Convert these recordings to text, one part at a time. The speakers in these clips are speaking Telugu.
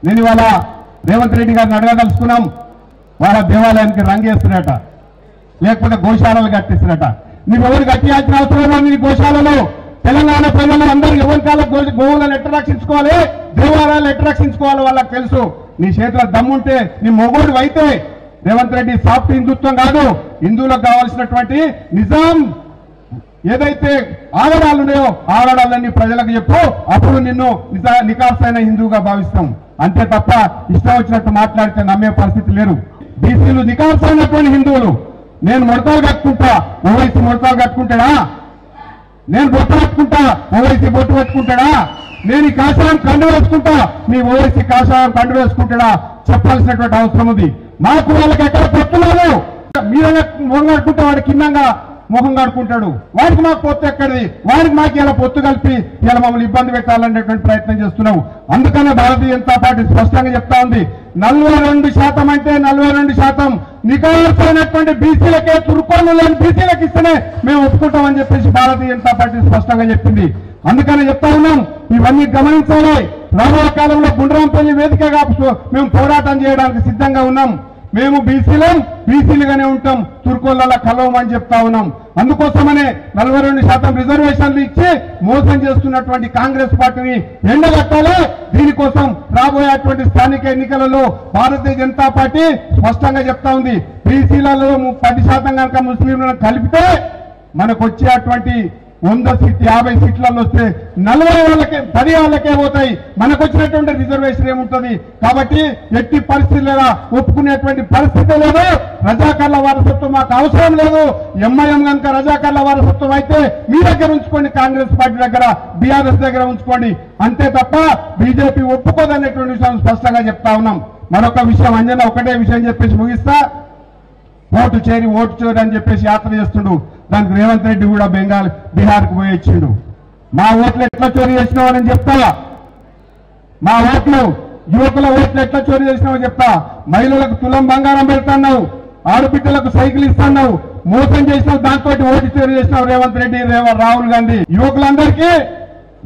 నేను ఇవాళ రేవంత్ రెడ్డి గారిని అడగదలుచుకున్నాం. వాళ్ళ దేవాలయానికి రంగేస్తున్నట, లేకపోతే గోశాలలు కట్టిస్తున్నట. నువ్వెవరు కట్టియాల్సిన అవసరం లేదు. నీ గోశాలలో తెలంగాణ ప్రజలు అందరూ ఎవరి కాలం గోవులను ఎట్లా రక్షించుకోవాలి, దేవాలయాలు ఎట్లా రక్షించుకోవాలో వాళ్ళకి తెలుసు. నీ చేతిలో దమ్ముంటే, నీ మొగోడు అయితే రేవంత్ రెడ్డి సాఫ్ట్ హిందుత్వం కాదు, హిందువులకు కావాల్సినటువంటి నిజాం ఏదైతే ఆగడాలు ఉన్నాయో ఆగడాలన్నీ ప్రజలకు చెప్పు. అప్పుడు నిన్ను నికార్సైన హిందువుగా భావిస్తాం. అంతే తప్ప ఇష్టం వచ్చినట్టు మాట్లాడితే నమ్మే పరిస్థితి లేరు. బీసీలు నికార్సైనటువంటి హిందువులు. నేను ముడతలు కట్టుకుంటా, ఓవైసీ ముడతలు కట్టుకుంటాడా? నేను బొట్టు పెట్టుకుంటా, ఓవైసీ బొట్టు పెట్టుకుంటాడా? నేను ఈ కాషాయం కండు వేసుకుంటా, నీ ఓవైసీ కాషాయం కండు వేసుకుంటాడా? చెప్పాల్సినటువంటి అవసరం ఉంది. మాకు వాళ్ళకి ఎక్కడ పొత్తులేదు. మీరంగా మొహం కడుకుంటే వాడికి కిందంగా మొహం కడుకుంటాడు. వాడికి మాకు పొత్తు ఎక్కడిది? వాడికి మాకు ఇలా పొత్తు కలిపి ఇలా మమ్మల్ని ఇబ్బంది పెట్టాలనేటువంటి ప్రయత్నం చేస్తున్నాం. అందుకనే భారతీయ జనతా పార్టీ స్పష్టంగా చెప్తా ఉంది, 42% అంటే 42% నికార్సైనటువంటి బీసీలకే, తురుకోలు లేని బీసీలకు ఇస్తేనే మేము ఒప్పుకుంటామని చెప్పేసి భారతీయ జనతా పార్టీ స్పష్టంగా చెప్పింది. అందుకనే చెప్తా ఉన్నాం, ఇవన్నీ గమనించాలి. రాబోయే కాలంలో గుండ్రాంపల్లి వేదికగా మేము పోరాటం చేయడానికి సిద్ధంగా ఉన్నాం. మేము బీసీలుగానే ఉంటాం, తుర్కోళ్ళ కలవమని చెప్తా ఉన్నాం. అందుకోసమనే 42% రిజర్వేషన్లు ఇచ్చి మోసం చేస్తున్నటువంటి కాంగ్రెస్ పార్టీని ఎండగట్టాలి. దీనికోసం రాబోయేటువంటి స్థానిక ఎన్నికలలో భారతీయ జనతా పార్టీ స్పష్టంగా చెప్తా ఉంది, బీసీలలో 10% కనుక ముస్లింలను కలిపితే మనకు వచ్చేటువంటి 100 సీట్లు 50 సీట్లలో వస్తే 10 వాళ్ళకే పోతాయి. మనకు వచ్చినటువంటి రిజర్వేషన్ ఏముంటుంది? కాబట్టి ఎట్టి పరిస్థితుల్లో ఒప్పుకునేటువంటి పరిస్థితి లేదు. రజాకార్ల వారసత్వం మాకు అవసరం లేదు. ఎంఐఎం కనుక రజాకార్ల వారసత్వం అయితే మీ దగ్గర ఉంచుకోండి, కాంగ్రెస్ పార్టీ దగ్గర, బీఆర్ఎస్ దగ్గర ఉంచుకోండి. అంతే తప్ప బీజేపీ ఒప్పుకోదనేటువంటి విషయం స్పష్టంగా చెప్తా ఉన్నాం. మరొక విషయం, అంజన ఒకటే విషయం చెప్పేసి ముగిస్తా. ఓటు చేరి అని చెప్పేసి యాత్ర చేస్తుండు. దానికి రేవంత్ రెడ్డి కూడా బీహార్కు పోయి వచ్చిండు. మా ఓట్లు ఎట్లా చోరీ చేసినావని చెప్తా. మా ఓట్లు, యువకుల ఓట్లు ఎట్లా చోరీ చేసినావో చెప్తా. మహిళలకు తులం బంగారం పెడతాన్నావు, ఆడబిడ్డలకు సైకిల్ ఇస్తున్నావు, మోసం చేసినావు, దాంతో ఓటు చోరీ చేసినావు రేవంత్ రెడ్డి, రాహుల్ గాంధీ.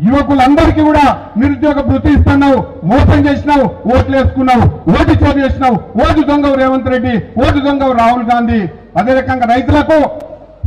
యువకులందరికీ కూడా నిరుద్యోగ భృతి ఇస్తున్నావు, మోసం చేసినావు, ఓట్లు వేసుకున్నావు, ఓటు చోరీ చేసినావు, ఓటు దొంగవు రేవంత్ రెడ్డి, ఓటు దొంగవు రాహుల్ గాంధీ. అదే రకంగా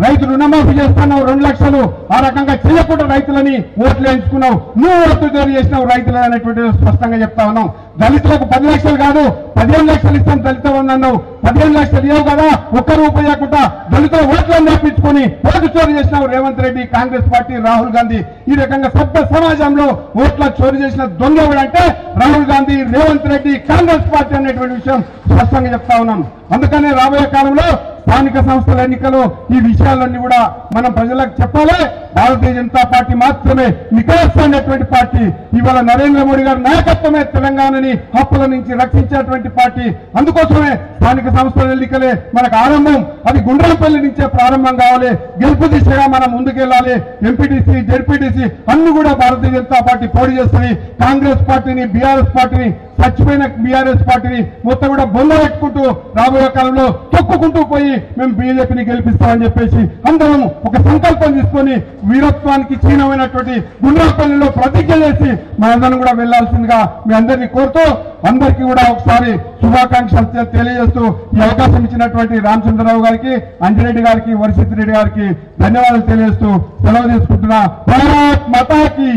రైతు రుణమాఫీ చేస్తున్నావు 2 లక్షలు, ఆ రకంగా చేయకుండా రైతులని ఓట్లు వేయించుకున్నావు, నువ్వు ఓట్లు చోరీ చేసినావు రైతులు అనేటువంటి స్పష్టంగా చెప్తా ఉన్నావు. దళితులకు 10 లక్షలు కాదు 15 లక్షలు ఇస్తాం దళిత అన్నావు. 15 లక్షలు ఇవ్వవు కదా, ఒక్క రూపాయి ఇవ్వకుండా దళితుల ఓట్లను నేర్పించుకొని ఓటు చోరీ చేసినావు రేవంత్ రెడ్డి, కాంగ్రెస్ పార్టీ, రాహుల్ గాంధీ. ఈ రకంగా సభ్య సమాజంలో ఓట్ల చోరీ చేసిన దొంగ ఎవడంటే రాహుల్ గాంధీ, రేవంత్ రెడ్డి, కాంగ్రెస్ పార్టీ అనేటువంటి విషయం స్పష్టంగా చెప్తా ఉన్నాం. అందుకనే రాబోయే కాలంలో స్థానిక సంస్థల ఎన్నికలు ఈ విషయాలన్నీ కూడా మనం ప్రజలకు చెప్పాలి. భారతీయ జనతా పార్టీ మాత్రమే నికార్సైనటువంటి పార్టీ. ఇవాళ నరేంద్ర మోడీ గారి నాయకత్వమే తెలంగాణని హక్కుల నుంచి రక్షించేటువంటి పార్టీ. అందుకోసమే స్థానిక సంస్థల ఎన్నికలే మనకు ఆరంభం. అది గుండ్రాంపల్లి నుంచే ప్రారంభం కావాలి. గెలుపు దిశగా మనం ముందుకెళ్ళాలి. ఎంపీటీసీ, జెడ్పీటీసీ అన్ని కూడా భారతీయ జనతా పార్టీ పోటీ చేస్తుంది. కాంగ్రెస్ పార్టీని, బీఆర్ఎస్ పార్టీని, చచ్చిపోయిన బీఆర్ఎస్ పార్టీని మొత్తం కూడా బొల్ల పెట్టుకుంటూ రాబోయే కాలంలో తొక్కుకుంటూ పోయి మేము బీజేపీని గెలిపిస్తామని చెప్పేసి అందరం ఒక సంకల్పం తీసుకొని వీరత్వానికి చీనమైనటువంటి గుండ్రాంపల్లిలో ప్రతిజ్ఞ చేసి మనందరం కూడా వెళ్లాల్సిందిగా మీ అందరినీ కోరుతూ, అందరికీ కూడా ఒకసారి శుభాకాంక్షలు తెలియజేస్తూ ఈ అవకాశం ఇచ్చినటువంటి రామచంద్రరావు గారికి, అంజిరెడ్డి గారికి, వరసిద్ధి రెడ్డి గారికి ధన్యవాదాలు తెలియజేస్తూ సెలవు తీసుకుంటున్నా. భారత్ మాతాకి.